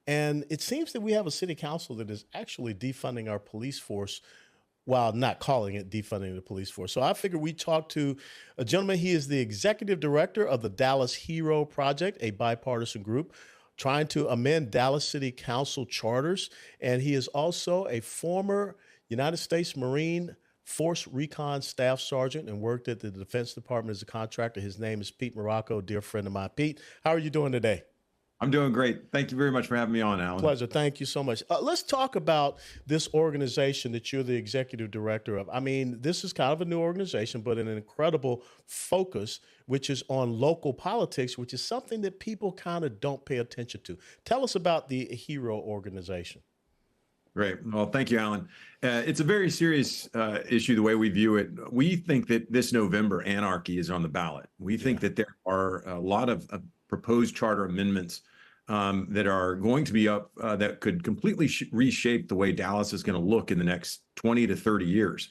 And it seems that we have a city council that is actually defunding our police force while not calling it defunding the police force. So I figured we talk to a gentleman. He is the executive director of the Dallas Hero Project, a bipartisan group trying to amend Dallas City Council charters. And he is also a former United States Marine Force Recon Staff Sergeant and worked at the Defense Department as a contractor. His name is Pete Marocco, dear friend of mine. Pete, how are you doing today? I'm doing great. Thank you very much for having me on, Alan. Pleasure. Thank you so much. Let's talk about this organization that you're the executive director of. I mean, this is kind of a new organization, but an incredible focus, which is on local politics, which is something that people kind of don't pay attention to. Tell us about the HERO organization. Great. Well, thank you, Alan. It's a very serious issue, the way we view it. We think that this November, anarchy is on the ballot. We think that there are a lot of proposed charter amendments that are going to be up that could completely reshape the way Dallas is going to look in the next 20 to 30 years.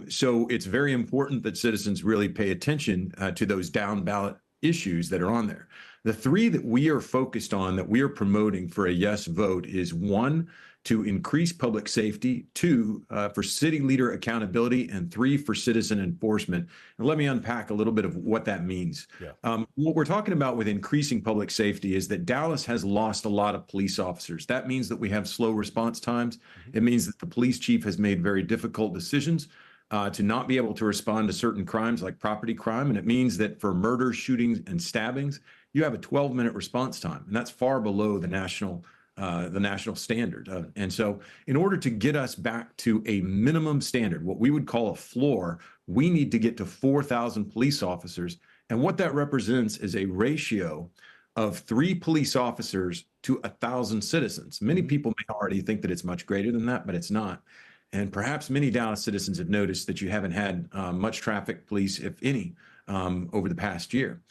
So it's very important that citizens really pay attention to those down ballot issues that are on there. The three that we are focused on, that we are promoting for a yes vote, is one, to increase public safety, two, for city leader accountability, and three, for citizen enforcement. And let me unpack a little bit of what that means. What we're talking about with increasing public safety is that Dallas has lost a lot of police officers. That means that we have slow response times. It means that the police chief has made very difficult decisions to not be able to respond to certain crimes like property crime. And it means that for murders, shootings, and stabbings, you have a 12-minute response time. And that's far below the national standard. And so in order to get us back to a minimum standard, what we would call a floor, we need to get to 4,000 police officers. And what that represents is a ratio of 3 police officers to 1,000 citizens. Many people may already think that it's much greater than that, but it's not. And perhaps many Dallas citizens have noticed that you haven't had much traffic police, if any, over the past year.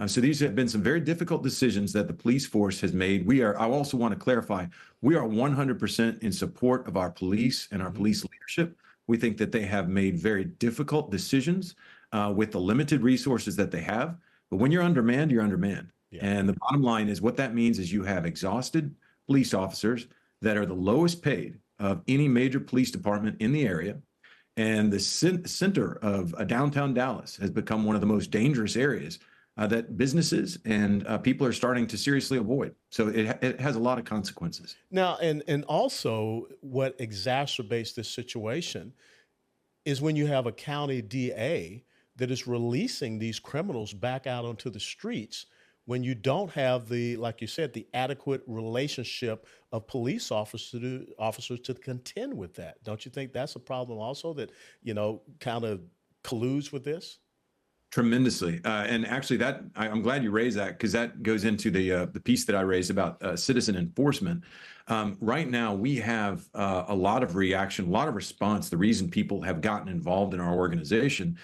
So these have been some very difficult decisions that the police force has made. I also want to clarify, we are 100% in support of our police and our police leadership. We think that they have made very difficult decisions with the limited resources that they have. But when you're undermanned, you're undermanned. And the bottom line is, what that means is you have exhausted police officers that are the lowest paid of any major police department in the area. And the center of downtown Dallas has become one of the most dangerous areas that businesses and people are starting to seriously avoid. So it has a lot of consequences. Now, and also what exacerbates this situation is when you have a county DA that is releasing these criminals back out onto the streets when you don't have the, like you said, the adequate relationship of police officers to contend with that. Don't you think that's a problem also that, kind of colludes with this? Tremendously. And actually I'm glad you raised that, because that goes into the piece that I raised about citizen enforcement. Right now, we have a lot of reaction, a lot of response. The reason people have gotten involved in our organization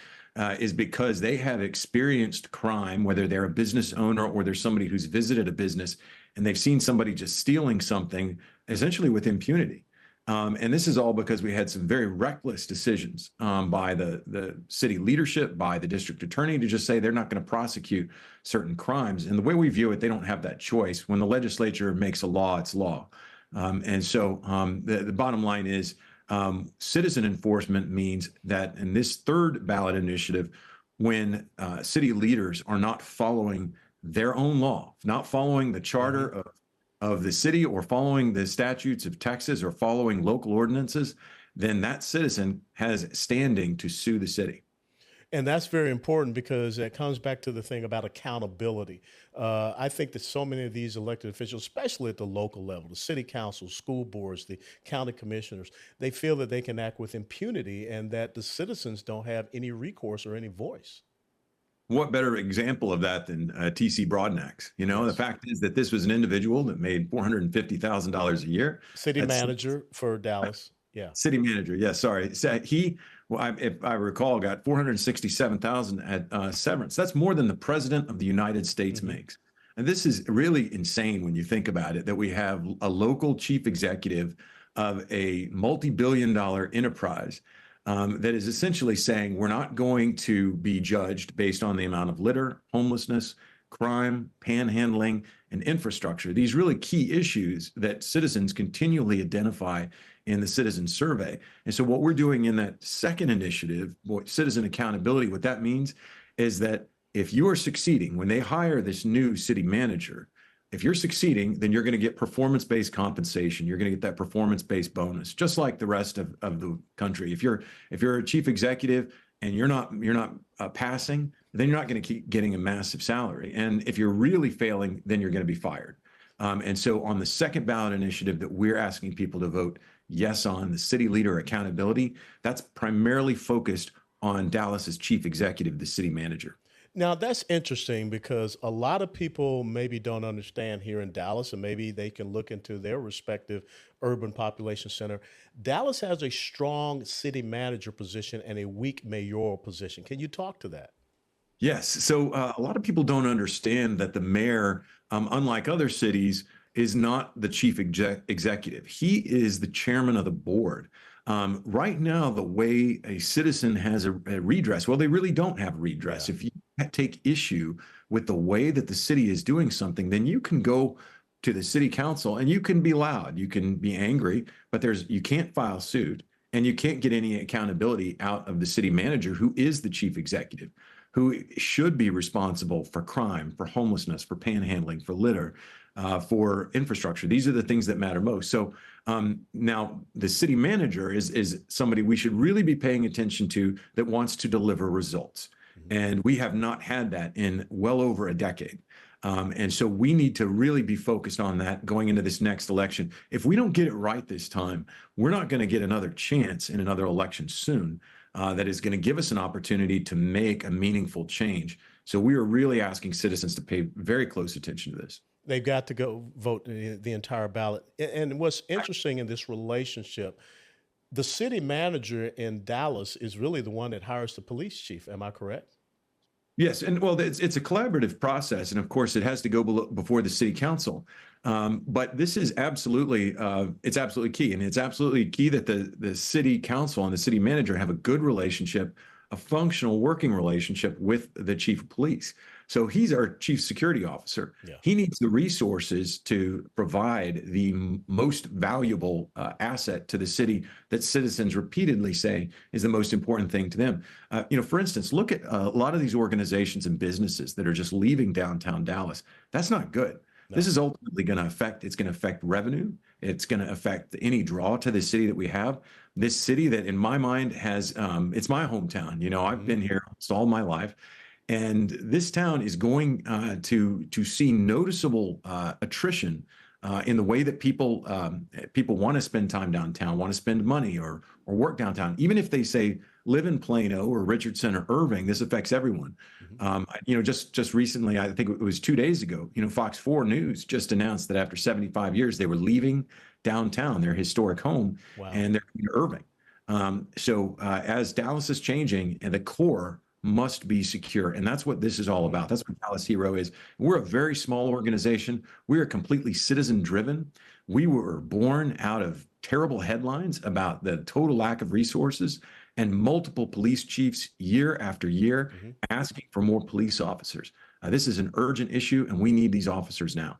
is because they have experienced crime, whether they're a business owner or they're somebody who's visited a business and they've seen somebody just stealing something, essentially with impunity. And this is all because we had some very reckless decisions by the city leadership, by the district attorney, to just say they're not going to prosecute certain crimes. And the way we view it, they don't have that choice. When the legislature makes a law, it's law. And so the bottom line is citizen enforcement means that in this third ballot initiative, when city leaders are not following their own law, not following the charter of the city or following the statutes of Texas or following local ordinances, then that citizen has standing to sue the city. And that's very important, because it comes back to the thing about accountability. I think that so many of these elected officials, especially at the local level, the city council, school boards, the county commissioners, they feel that they can act with impunity and that the citizens don't have any recourse or any voice. What better example of that than T.C. Broadnax? The fact is that this was an individual that made $450,000 a year. City manager for Dallas. Yeah. City manager. Yeah. Sorry. So if I recall, got $467,000 at severance. That's more than the president of the United States makes. And this is really insane when you think about it, that we have a local chief executive of a multi-billion-dollar enterprise that is essentially saying we're not going to be judged based on the amount of litter, homelessness, crime, panhandling, and infrastructure, these really key issues that citizens continually identify in the citizen survey. And so what we're doing in that second initiative, citizen accountability, what that means is that if you are succeeding, when they hire this new city manager, if you're succeeding, then you're going to get performance-based compensation. You're going to get that performance-based bonus, just like the rest of the country. If you're a chief executive and you're not passing, then you're not going to keep getting a massive salary. And if you're really failing, then you're going to be fired. And so on the second ballot initiative that we're asking people to vote yes on, the city leader accountability, that's primarily focused on Dallas's chief executive, the city manager. Now, that's interesting because a lot of people maybe don't understand here in Dallas, and maybe they can look into their respective urban population center. Dallas has a strong city manager position and a weak mayoral position. Can you talk to that? Yes. So a lot of people don't understand that the mayor, unlike other cities, is not the chief executive. He is the chairman of the board. Right now, the way a citizen has a redress, well, they really don't have redress. Yeah. If you take issue with the way that the city is doing something, then you can go to the city council and you can be loud, you can be angry, but you can't file suit and you can't get any accountability out of the city manager, who is the chief executive, who should be responsible for crime, for homelessness, for panhandling, for litter, for infrastructure. These are the things that matter most. So now the city manager is somebody we should really be paying attention to that wants to deliver results. And we have not had that in well over a decade. And so we need to really be focused on that going into this next election. If we don't get it right this time, we're not going to get another chance in another election soon that is going to give us an opportunity to make a meaningful change. So we are really asking citizens to pay very close attention to this. They've got to go vote the entire ballot. And what's interesting in this relationship, the city manager in Dallas is really the one that hires the police chief. Am I correct? Yes, and well, it's a collaborative process, and of course, it has to go before the city council. But this is absolutely, it's absolutely key, and it's absolutely key that the city council and the city manager have a good relationship, a functional working relationship with the chief of police. So he's our chief security officer. Yeah. He needs the resources to provide the most valuable asset to the city that citizens repeatedly say is the most important thing to them. For instance, look at a lot of these organizations and businesses that are just leaving downtown Dallas. That's not good. No. This is ultimately going to affect revenue. It's going to affect any draw to the city that we have. This city that in my mind has, it's my hometown. I've been here almost all my life. And this town is going to see noticeable attrition in the way that people want to spend time downtown, want to spend money or work downtown. Even if they say live in Plano or Richardson or Irving, this affects everyone. Mm-hmm. Just recently, I think it was 2 days ago, Fox 4 News just announced that after 75 years, they were leaving downtown, their historic home, wow, and they're in Irving. So as Dallas is changing, and the core must be secure. And that's what this is all about. That's what Dallas Hero is. We're a very small organization. We are completely citizen driven. We were born out of terrible headlines about the total lack of resources and multiple police chiefs year after year asking for more police officers. This is an urgent issue, and we need these officers now.